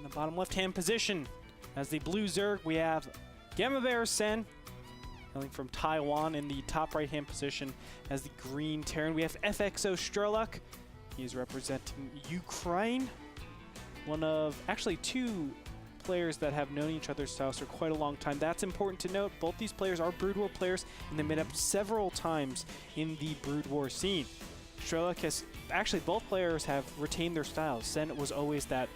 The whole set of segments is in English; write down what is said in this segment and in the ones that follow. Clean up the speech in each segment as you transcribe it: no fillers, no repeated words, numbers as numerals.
the bottom left-hand position, as the blue Zerg, we have Gamma Bear Sen, hailing from Taiwan in the top right-hand position. As the green Terran, we have FXO Strelok. He is representing Ukraine. One of, actually two players that have known each other's styles for quite a long time. That's important to note. Both these players are Brood War players, and they met up several times in the Brood War scene. Strelok has, actually both players have retained their styles. Sen was always that,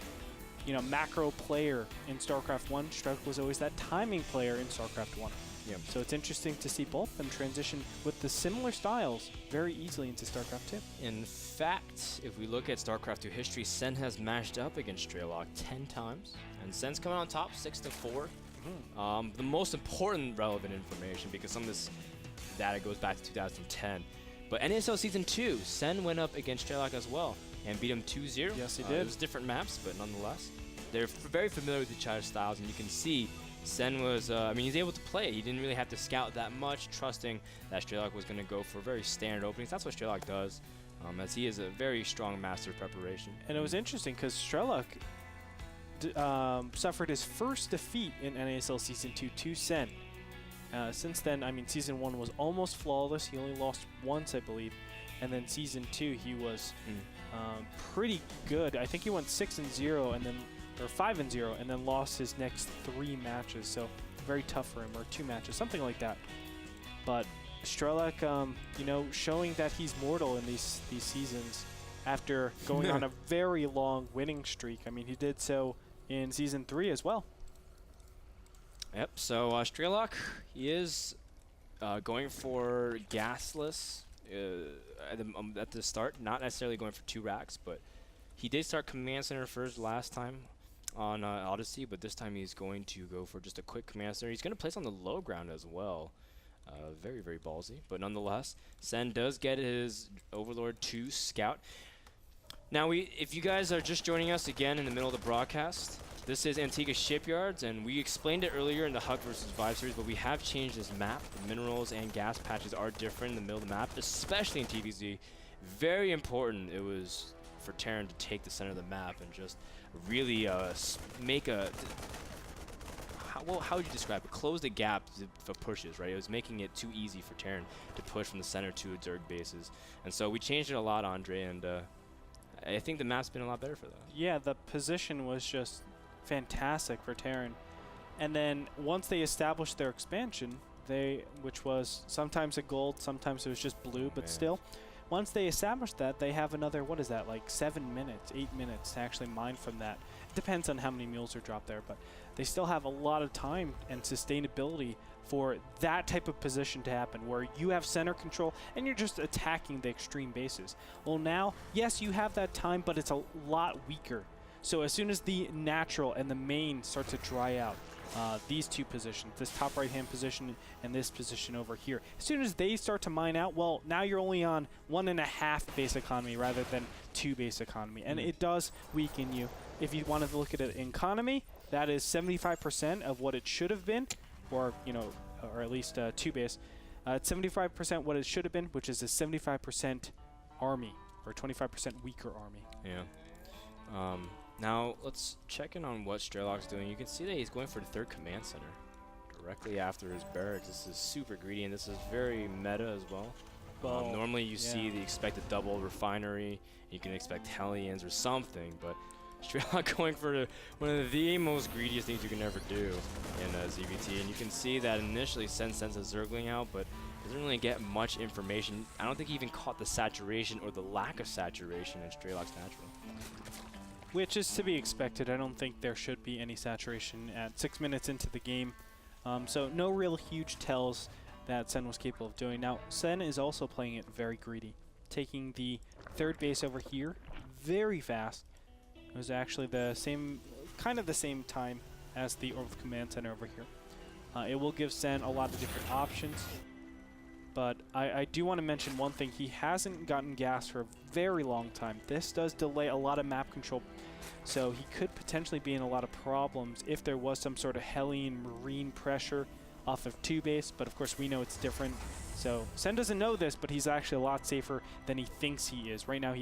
you know, macro player in StarCraft 1. Strelok was always that timing player in StarCraft 1. Yep. So it's interesting to see both of them transition with the similar styles very easily into StarCraft 2. In fact, if we look at StarCraft 2 history, Sen has matched up against Strelok 10 times, and Sen's coming on top 6-4. The most important relevant information, because some of this data goes back to 2010, but NASL Season 2, Sen went up against Strelok as well and beat him 2-0. Yes, he did. It was different maps, but nonetheless, they're very familiar with each other's styles, and you can see Sen was, I mean, he's able to play. He didn't really have to scout that much, trusting that Strelok was going to go for very standard openings. That's what Strelok does, as he is a very strong master of preparation. And it was interesting because Strelok suffered his first defeat in NASL Season 2 to Sen. Since then, I mean, Season 1 was almost flawless. He only lost once, I believe. And then Season 2, he was pretty good. I think he went 6-0 and then, or 5-0, and then lost his next 3 matches. So very tough for him, or 2 matches, something like that. But Strelok, you know, showing that he's mortal in these seasons after going on a very long winning streak. I mean, he did so in Season 3 as well. Yep, so Strelok, he is going for gasless at the start, not necessarily going for 2 racks, but he did start Command Center first last time on Odyssey, but this time he's going to go for just a quick Command Center. He's going to place on the low ground as well. Very, very ballsy, but nonetheless, Sen does get his Overlord 2 Scout. Now, if you guys are just joining us again in the middle of the broadcast, this is Antigua Shipyards, and we explained it earlier in the Hug vs. Vibe series, but we have changed this map. The minerals and gas patches are different in the middle of the map, especially in TVZ. Very important it was for Terran to take the center of the map and just really make a... How would you describe it? Close the gap for pushes, right? It was making it too easy for Terran to push from the center to Zerg bases. And so we changed it a lot, Andre, and I think the map's been a lot better for that. Yeah, the position was just fantastic for Terran. And then once they established their expansion, which was sometimes a gold, sometimes it was just blue, but still, once they established that, they have another, what is that, like 7 minutes, 8 minutes to actually mine from that. It depends on how many mules are dropped there, but they still have a lot of time and sustainability for that type of position to happen, where you have center control and you're just attacking the extreme bases. Well, now, yes, you have that time, but it's a lot weaker. So as soon as the natural and the main start to dry out, these 2 positions, this top right-hand position and this position over here, as soon as they start to mine out, well, now you're only on 1.5 base economy rather than 2 base economy, and it does weaken you. If you want to look at it in economy, that is 75% of what it should have been, or, you know, or at least 2 base. It's 75% what it should have been, which is a 75% army, or 25% weaker army. Yeah. Now, let's check in on what Strelok's doing. You can see that he's going for the 3rd Command Center directly after his barracks. This is super greedy, and this is very meta as well. Normally you see the expected double refinery. You can expect Hellions or something, but Strelok going for one of the most greediest things you can ever do in ZVT. And you can see that initially Sen sends a Zergling out, but doesn't really get much information. I don't think he even caught the saturation or the lack of saturation in Strelok's natural. Which is to be expected. I don't think there should be any saturation at 6 minutes into the game. So no real huge tells that Sen was capable of doing. Now, Sen is also playing it very greedy, taking the 3rd base over here very fast. It was actually the same, kind of the same time as the Orbital Command Center over here. It will give Sen a lot of different options. But I do want to mention one thing. He hasn't gotten gas for a very long time. This does delay a lot of map control, so he could potentially be in a lot of problems if there was some sort of Hellion Marine pressure off of 2 base, but of course we know it's different. So Sen doesn't know this, but he's actually a lot safer than he thinks he is. Right now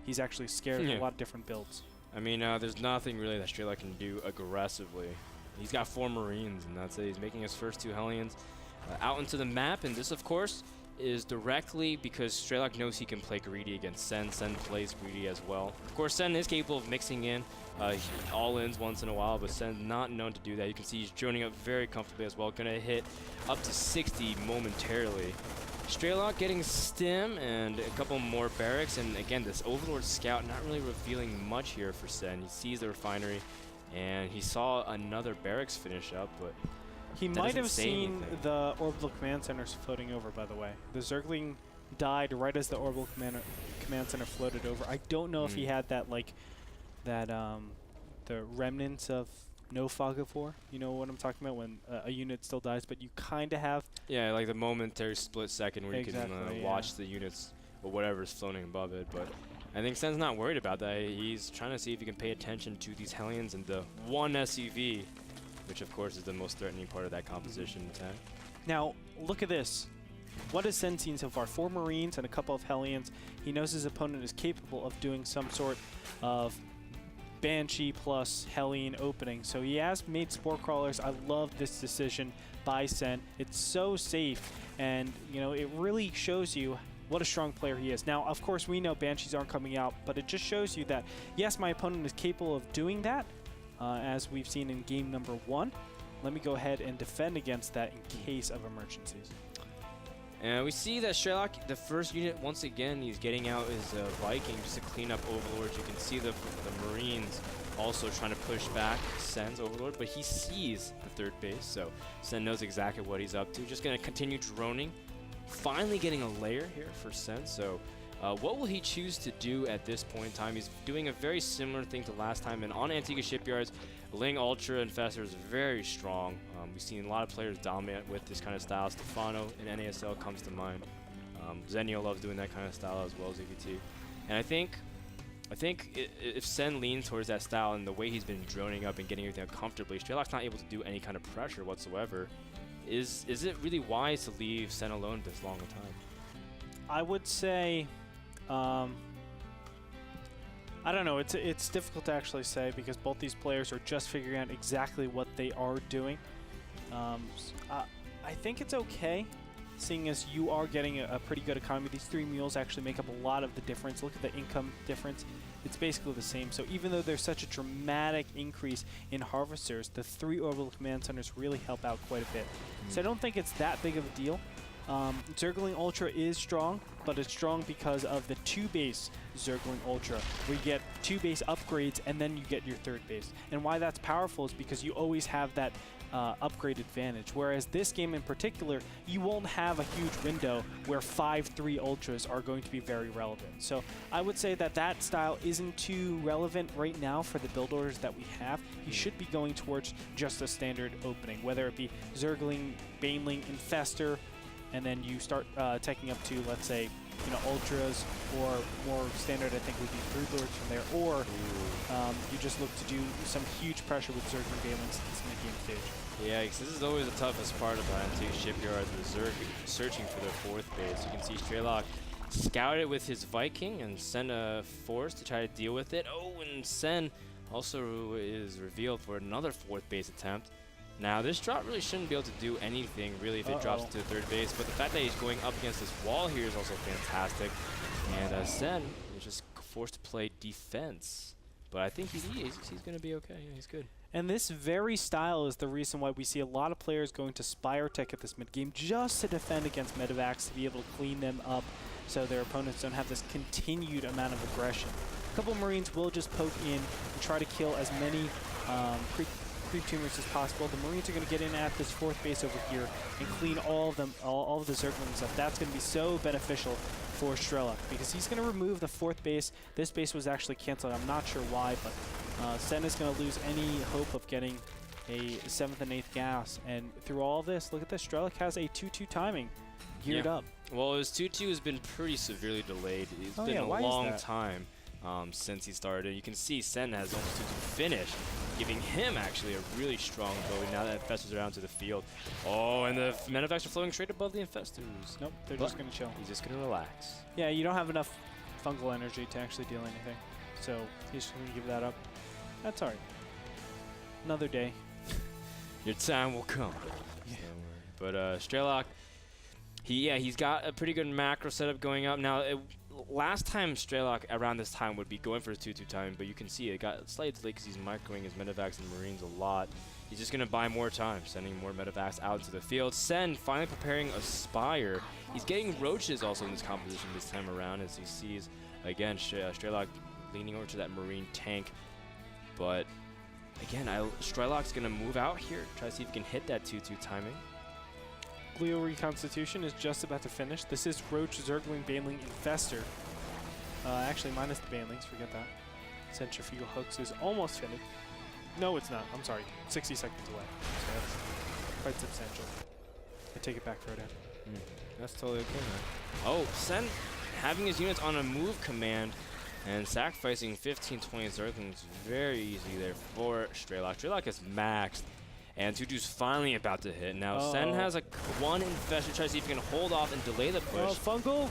he's actually scared of a lot of different builds. I mean, there's nothing really that Strelok can do aggressively. He's got 4 Marines, and that's it. He's making his first 2 Hellions out into the map, and this, of course, is directly because Strelok knows he can play greedy against Sen. Sen plays greedy as well. Of course, Sen is capable of mixing in all-ins once in a while, but Sen's not known to do that. You can see he's droning up very comfortably as well. Going to hit up to 60 momentarily. Strelok getting stim and a couple more barracks, and again, this Overlord Scout not really revealing much here for Sen. He sees the refinery, and he saw another barracks finish up, but he might have seen the orbital command centers floating over, by the way. The Zergling died right as the orbital command center floated over. I don't know if he had that, like, the remnants of no fog of war. You know what I'm talking about, when a unit still dies, but you kind of have. Yeah, like the momentary split second where you can watch the units or whatever's floating above it. But I think Sen's not worried about that. He's trying to see if he can pay attention to these Hellions and the 1 SCV, which of course is the most threatening part of that composition attack. Now, look at this. What has Sen seen so far? 4 Marines and a couple of Hellions. He knows his opponent is capable of doing some sort of Banshee plus Hellion opening. So he has made Spore Crawlers. I love this decision by Sen. It's so safe, and you know, it really shows you what a strong player he is. Now, of course, we know Banshees aren't coming out, but it just shows you that, yes, my opponent is capable of doing that, as we've seen in game number 1. Let me go ahead and defend against that in case of emergencies. And we see that Strelok, the first unit, once again, he's getting out his Viking just to clean up Overlords. You can see the Marines also trying to push back Sen's Overlord, but he sees the 3rd base, so Sen knows exactly what he's up to. Just going to continue droning, finally getting a layer here for Sen. So what will he choose to do at this point in time? He's doing a very similar thing to last time, and on Antigua Shipyards, Ling Ultra Infestor is very strong. We've seen a lot of players dominate with this kind of style. Stefano in NASL comes to mind. Zenio loves doing that kind of style as well as EVT. And I think if Sen leans towards that style and the way he's been droning up and getting everything up comfortably, Strelok's not able to do any kind of pressure whatsoever. Is it really wise to leave Sen alone this long a time? I would say, I don't know. It's difficult to actually say because both these players are just figuring out exactly what they are doing. I think it's okay, seeing as you are getting a pretty good economy. These 3 mules actually make up a lot of the difference. Look at the income difference. It's basically the same. So even though there's such a dramatic increase in harvesters, the 3 orbital command centers really help out quite a bit. So I don't think it's that big of a deal. Zergling Ultra is strong, but it's strong because of the 2 base Zergling Ultra, where you get 2 base upgrades and then you get your 3rd base. And why that's powerful is because you always have that upgrade advantage, whereas this game in particular, you won't have a huge window where 5-3 Ultras are going to be very relevant. So I would say that that style isn't too relevant right now for the build orders that we have. You should be going towards just a standard opening, whether it be Zergling, Baneling, Infestor, and then you start taking up to, let's say, you know, Ultras, or more standard I think would be Brood Lords from there, or you just look to do some huge pressure with Zerg and Balins at this mid-game stage. Yeah, because this is always the toughest part about Antigua Shipyard, the Zerg searching for their 4th base. You can see Strelok scout it with his Viking and send a force to try to deal with it. Oh, and Sen also is revealed for another 4th base attempt. Now, this drop really shouldn't be able to do anything, really, if it drops to the 3rd base. But the fact that he's going up against this wall here is also fantastic. And Sen is just forced to play defense. But I think he's going to be okay. Yeah, he's good. And this very style is the reason why we see a lot of players going to Spire Tech at this mid-game, just to defend against Medivacs, to be able to clean them up so their opponents don't have this continued amount of aggression. A couple Marines will just poke in and try to kill as many creep tumors as possible. The Marines are going to get in at this 4th base over here and clean all of them, all of the Zerglings up. That's going to be so beneficial for Strelok because he's going to remove the 4th base. This base was actually canceled. I'm not sure why, but Sen is going to lose any hope of getting a 7th and 8th gas. And through all of this, look at this. Strelok has a 2-2 timing geared up. Well, his 2-2 has been pretty severely delayed. It's been a long time since he started. You can see Sen has almost 2-2 finished, giving him actually a really strong blow now that Infestors are down to the field. Oh, and the Medivacs are floating straight above the Infestors. Nope, they're just going to chill. He's just going to relax. Yeah, you don't have enough fungal energy to actually deal anything. So he's just going to give that up. That's all right. Another day. Your time will come. Yeah. But Strelok, he's got a pretty good macro setup going up. Now, last time Strelok around this time would be going for his 2-2 timing, but you can see it got slightly delayed because he's microing his medevacs and Marines a lot. He's just going to buy more time, sending more medevacs out into the field. Sen finally preparing a Spire. He's getting Roaches also in this composition this time around as he sees, again, Strelok leaning over to that Marine tank. But again, Strelok's going to move out here, try to see if he can hit that 2-2 timing. Glio Reconstitution is just about to finish. This is Roach, Zergling, Baneling, Infestor. Actually, minus the Banelings, forget that. Centrifugal Hooks is almost finished. No, it's not. I'm sorry. 60 seconds away. So that's quite substantial. I take it back, Frodo. That's totally okay, man. Oh, Sen having his units on a move command and sacrificing 15-20 Zerglings very easy there for Strelok. Strelok is maxed. And 2-2's finally about to hit. Now, Sen has a 1 Infestor. Try to see if he can hold off and delay the push. Fungal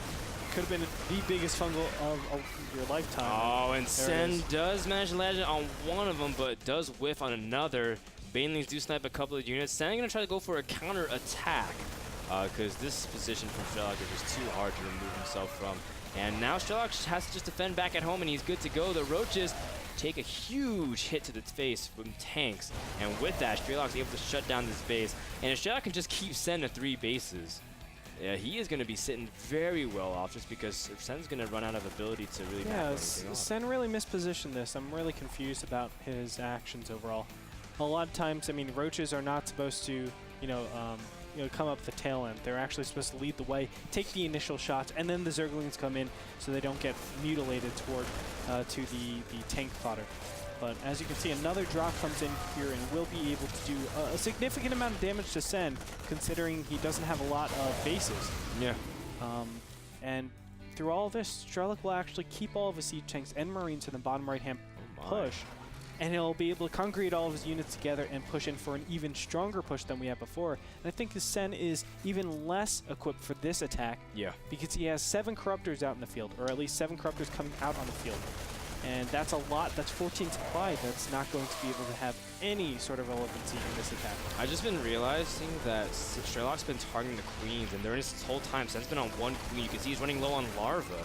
could have been the biggest fungal of your lifetime. Oh, and Sen does manage to land it on one of them, but does whiff on another. Banelings do snipe a couple of units. Sen going to try to go for a counter attack because this position from Strelok is just too hard to remove himself from. And now Strelok has to just defend back at home, and he's good to go. The Roaches take a huge hit to the face from tanks, and with that, Strelok's able to shut down this base. And if Strelok can just keep Sen to 3 bases, he is going to be sitting very well off just because Sen's going to run out of ability to really Yeah, Sen really mispositioned this. I'm really confused about his actions overall. A lot of times, I mean, Roaches are not supposed to, come up the tail end. They're actually supposed to lead the way, take the initial shots, and then the Zerglings come in so they don't get mutilated toward to the tank fodder. But as you can see, another drop comes in here and will be able to do a significant amount of damage to Sen, considering he doesn't have a lot of bases. Yeah. And through all of this, Strelok will actually keep all of his siege tanks and Marines in the bottom right-hand push, and he'll be able to congregate all of his units together and push in for an even stronger push than we had before. And I think the Sen is even less equipped for this attack because he has 7 Corruptors out in the field, or at least 7 Corruptors coming out on the field. And that's a lot. That's 14 supply. That's not going to be able to have any sort of relevancy in this attack. I've just been realizing that Strelok's been targeting the queens, and during this whole time, Sen's been on 1 queen. You can see he's running low on larva,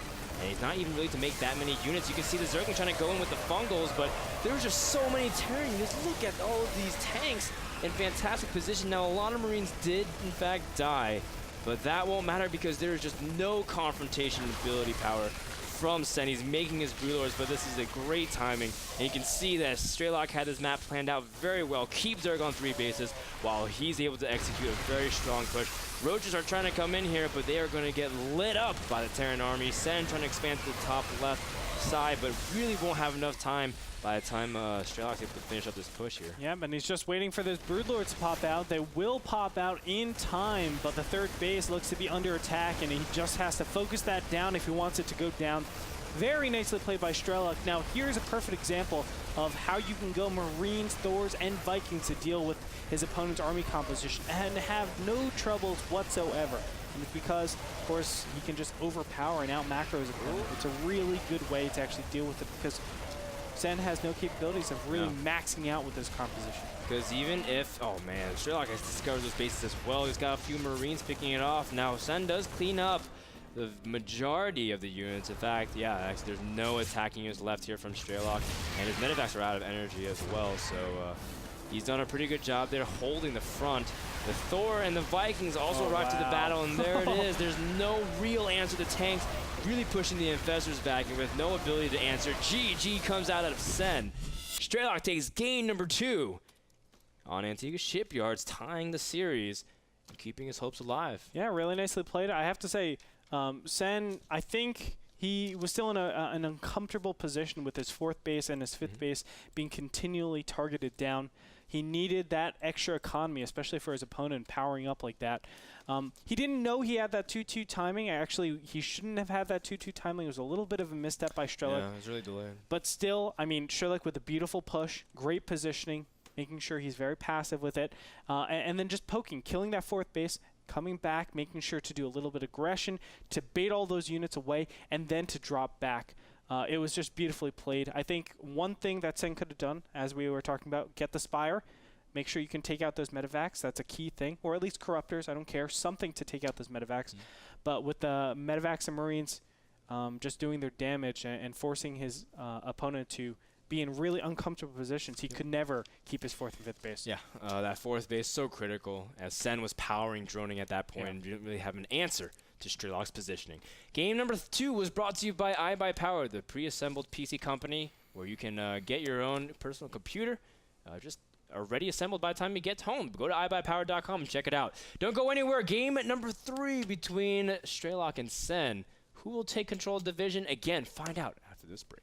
and he's not even really to make that many units. You can see the Zergling trying to go in with the fungals, but there's just so many Terran units. Look at all of these tanks in fantastic position. Now, a lot of Marines did, in fact, die, but that won't matter because there is just no confrontation ability power from Sen. He's making his Broodlords, but this is a great timing. And you can see that Strelok had this map planned out very well. Keep Zerg on 3 bases while he's able to execute a very strong push. Roaches are trying to come in here, but they are going to get lit up by the Terran army. Sen trying to expand to the top left side, but really won't have enough time by the time Strelok's able to finish up this push here. Yeah, and he's just waiting for those Broodlords to pop out. They will pop out in time, but the 3rd base looks to be under attack, and he just has to focus that down if he wants it to go down. Very nicely played by Strelok. Now, here's a perfect example of how you can go Marines, Thors, and Vikings to deal with his opponent's army composition and have no troubles whatsoever. And it's because, of course, he can just overpower and out-macro his opponent. It's a really good way to actually deal with it because Sen has no capabilities of really maxing out with his composition. Because even if, oh man, Strelok has discovered those bases as well. He's got a few Marines picking it off. Now, Sen does clean up the majority of the units. In fact, actually, there's no attacking units left here from Strelok, and his medevacs are out of energy as well, so he's done a pretty good job there holding the front. The Thor and the Vikings also arrived to the battle, and there it is. There's no real answer to tanks, really pushing the Infestors back, and with no ability to answer, GG comes out of Sen. Strelok takes game number 2 on Antigua Shipyards, tying the series and keeping his hopes alive. Yeah, really nicely played. I have to say, Sen, I think he was still in an uncomfortable position with his 4th base and his 5th base being continually targeted down. He needed that extra economy, especially for his opponent powering up like that. He didn't know he had that 2-2 timing. Actually, he shouldn't have had that 2-2 timing. It was a little bit of a misstep by Strelok. Yeah, it was really delayed. But still, I mean, Strelok with a beautiful push, great positioning, making sure he's very passive with it, and then just poking, killing that 4th base, coming back, making sure to do a little bit of aggression, to bait all those units away, and then to drop back. It was just beautifully played. I think one thing that Sen could have done, as we were talking about, get the Spire. Make sure you can take out those medevacs. That's a key thing. Or at least corruptors. I don't care. Something to take out those medevacs. But with the medevacs and Marines just doing their damage and forcing his opponent to be in really uncomfortable positions, he could never keep his 4th and 5th base. Yeah, that 4th base so critical, as Sen was powering droning at that point and didn't really have an answer to Strelok's positioning. Game number 2 was brought to you by iBuyPower, the pre-assembled PC company where you can get your own personal computer just already assembled by the time you get home. Go to iBuyPower.com and check it out. Don't go anywhere. Game number 3 between Strelok and Sen. Who will take control of the division? Again, find out after this break.